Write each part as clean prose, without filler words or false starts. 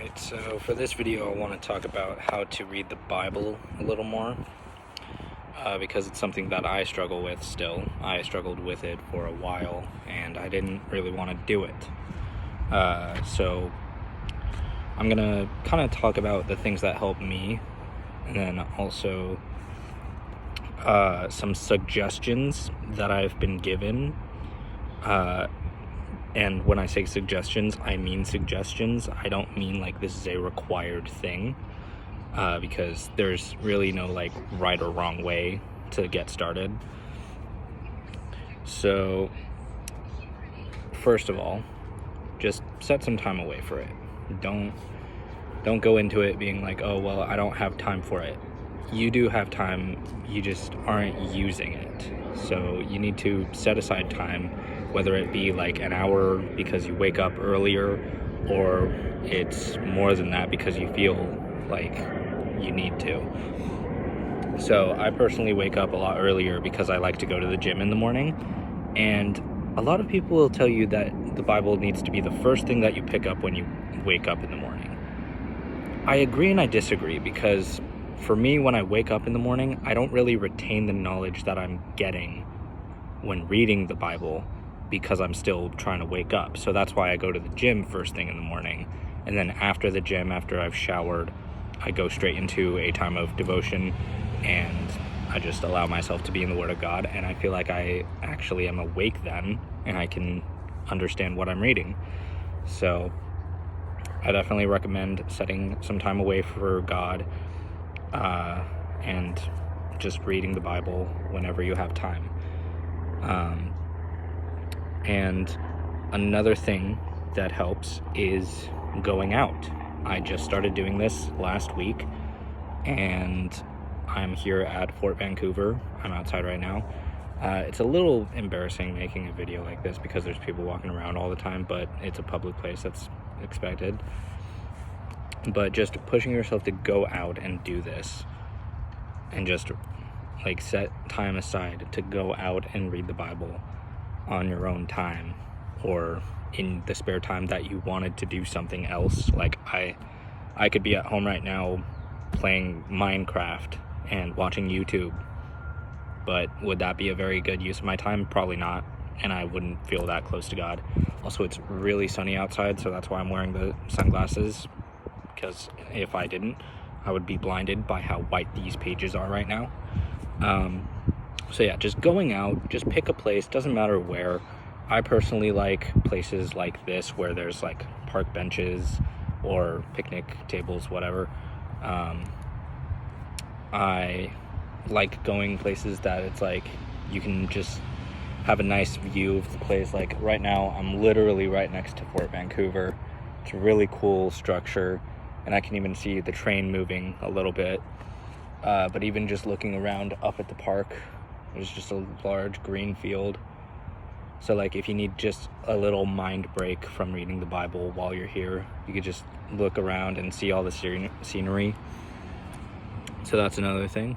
Alright, so for this video I want to talk about how to read the Bible a little more, because it's something that I struggle with still. I struggled with it for a while and I didn't really want to do it. So I'm going to kind of talk about the things that help me, and then also some suggestions that I've been given. And when I say suggestions, I mean suggestions. I don't mean like this is a required thing, because there's really no like right or wrong way to get started. So first of all, just set some time away for it. Don't go into it being like, oh well, I don't have time for it. You do have time, you just aren't using it. So you need to set aside time, whether it be like an hour because you wake up earlier, or it's more than that because you feel like you need to. So I personally wake up a lot earlier because I like to go to the gym in the morning, and a lot of people will tell you that the Bible needs to be the first thing that you pick up when you wake up in the morning. I agree and I disagree, because for me, when I wake up in the morning, I don't really retain the knowledge that I'm getting when reading the Bible, because I'm still trying to wake up. So that's why I go to the gym first thing in the morning, and then after the gym, after I've showered, I go straight into a time of devotion, and I just allow myself to be in the Word of God, and I feel like I actually am awake then, and I can understand what I'm reading. So I definitely recommend setting some time away for God, and just reading the Bible whenever you have time. And another thing that helps is going out. I just started doing this last week, and I'm here at Fort Vancouver. I'm outside right now. It's a little embarrassing making a video like this because there's people walking around all the time, but it's a public place, that's expected. But just pushing yourself to go out and do this, and just like set time aside to go out and read the Bible on your own time, or in the spare time that you wanted to do something else. Like I could be at home right now playing Minecraft and watching YouTube, but would that be a very good use of my time? Probably not, and I wouldn't feel that close to God. Also, it's really sunny outside, so that's why I'm wearing the sunglasses, because if I didn't, I would be blinded by how white these pages are right now. So yeah, just going out, just pick a place, doesn't matter where. I personally like places like this where there's like park benches or picnic tables, whatever. I like going places that it's like you can just have a nice view of the place. Like right now, I'm literally right next to Fort Vancouver. It's a really cool structure, and I can even see the train moving a little bit. But even just looking around up at the park, there's just a large green field. So like if you need just a little mind break from reading the Bible while you're here, you could just look around and see all the scenery. So that's another thing.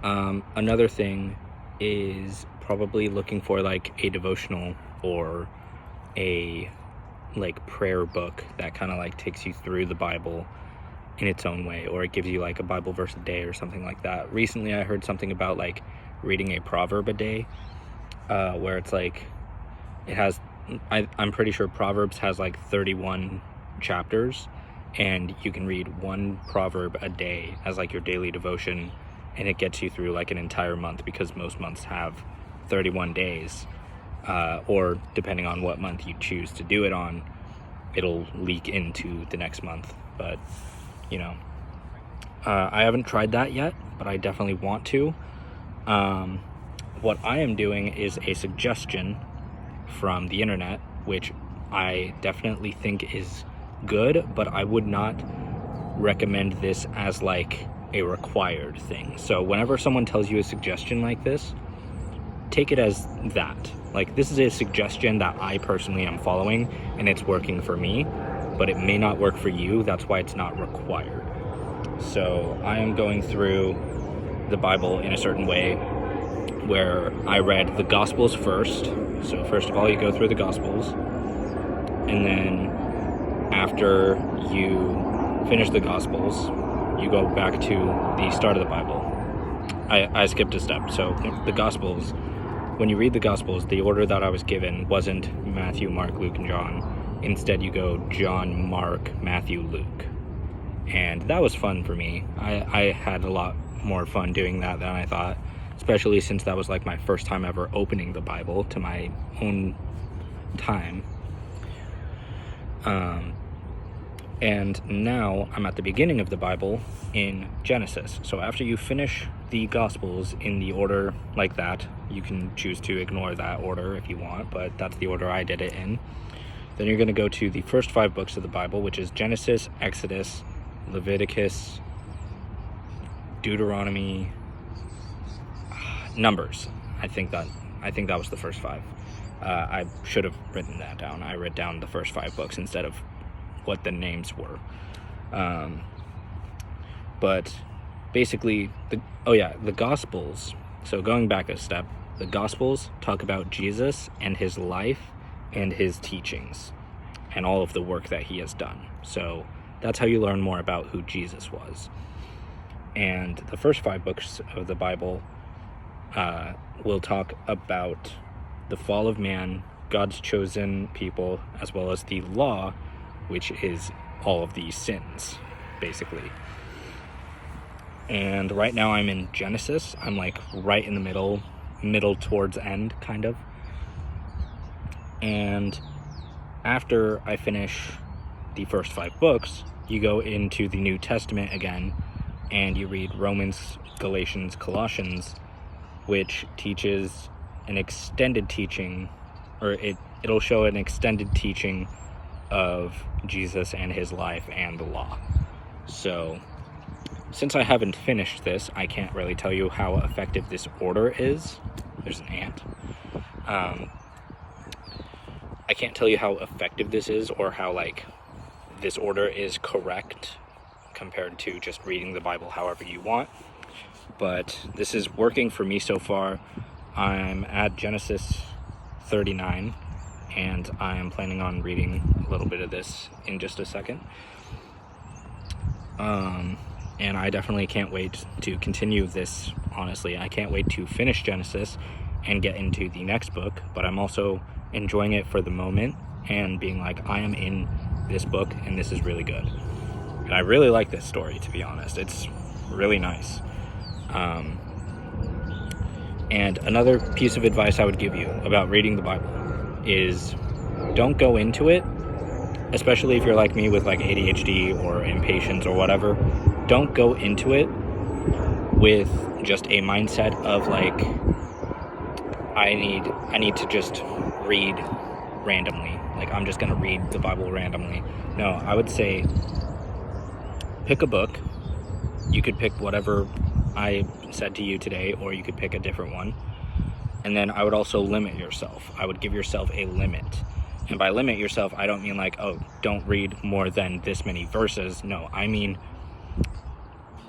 Another thing is probably looking for like a devotional or a like prayer book that kind of like takes you through the Bible in its own way, or it gives you like a Bible verse a day or something like that. Recently I heard something about like reading a proverb a day, where it's like it has, I'm pretty sure Proverbs has like 31 chapters, and you can read one proverb a day as like your daily devotion, and it gets you through like an entire month, because most months have 31 days, or depending on what month you choose to do it on, it'll leak into the next month. But you know, I haven't tried that yet, but I definitely want to. What I am doing is a suggestion from the internet, which I definitely think is good, but I would not recommend this as like a required thing. So whenever someone tells you a suggestion like this, take it as that. Like, this is a suggestion that I personally am following, and it's working for me, but it may not work for you. That's why it's not required. So I am going through the Bible in a certain way, where I read the Gospels first. So first of all, you go through the Gospels, and then after you finish the Gospels, you go back to the start of the Bible. I skipped a step. So the Gospels, when you read the Gospels, the order that I was given wasn't Matthew, Mark, Luke, and John. Instead, you go John, Mark, Matthew, Luke. And that was fun for me. I had a lot more fun doing that than I thought, especially since that was like my first time ever opening the Bible to my own time. And now I'm at the beginning of the Bible in Genesis. So after you finish the Gospels in the order like that, you can choose to ignore that order if you want, but that's the order I did it in. Then you're going to go to the first 5 books of the Bible, which is Genesis, Exodus, Leviticus, Deuteronomy, Numbers. I think that was the first 5. I should have written that down. I wrote down the first 5 books instead of what the names were. But basically, the Gospels. So going back a step, the Gospels talk about Jesus and his life and his teachings and all of the work that he has done. So that's how you learn more about who Jesus was. And the first 5 books of the Bible will talk about the fall of man, God's chosen people, as well as the law, which is all of these sins, basically. And right now I'm in Genesis. I'm like right in the middle towards end, kind of. And after I finish the first 5 books, you go into the New Testament again, and you read Romans, Galatians, Colossians, which teaches an extended teaching, or it'll show an extended teaching of Jesus and his life and the law. So since I haven't finished this, I can't really tell you how effective this order is. There's an ant. I can't tell you how effective this is, or how like this order is correct compared to just reading the Bible however you want, but this is working for me so far. I'm at Genesis 39, and I am planning on reading a little bit of this in just a second. And I definitely can't wait to continue this, honestly. I can't wait to finish Genesis and get into the next book, but I'm also enjoying it for the moment and being like, I am in this book and this is really good. And I really like this story, to be honest. It's really nice. And another piece of advice I would give you about reading the Bible is don't go into it, especially if you're like me with like ADHD or impatience or whatever. Don't go into it with just a mindset of like, I need to just read randomly. Like, I'm just going to read the Bible randomly. No, I would say pick a book. You could pick whatever I said to you today, or you could pick a different one. And then I would also limit yourself. I would give yourself a limit. And by limit yourself, I don't mean like, oh, don't read more than this many verses. No, I mean,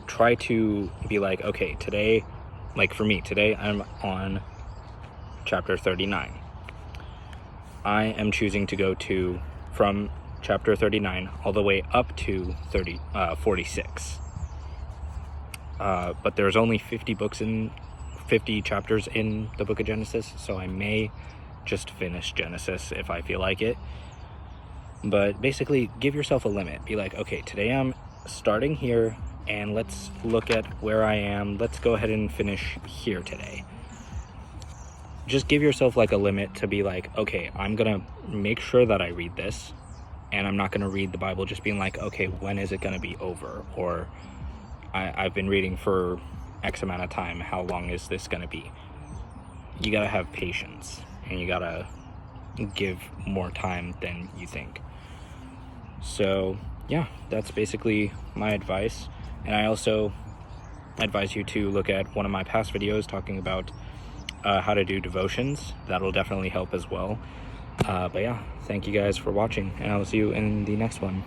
try to be like, okay, today, like for me, today I'm on chapter 39. I am choosing to go from chapter 39 all the way up to 46. But there's only 50 chapters in the book of Genesis, so I may just finish Genesis if I feel like it. But basically, give yourself a limit. Be like, okay, today I'm starting here, and let's look at where I am. Let's go ahead and finish here today. Just give yourself like a limit to be like, okay, I'm gonna make sure that I read this, and I'm not gonna read the Bible just being like, okay, when is it gonna be over? Or I've been reading for X amount of time, how long is this gonna be? You gotta have patience, and you gotta give more time than you think. So yeah, that's basically my advice. And I also advise you to look at one of my past videos talking about how to do devotions. That'll definitely help as well. But yeah, thank you guys for watching, and I will see you in the next one.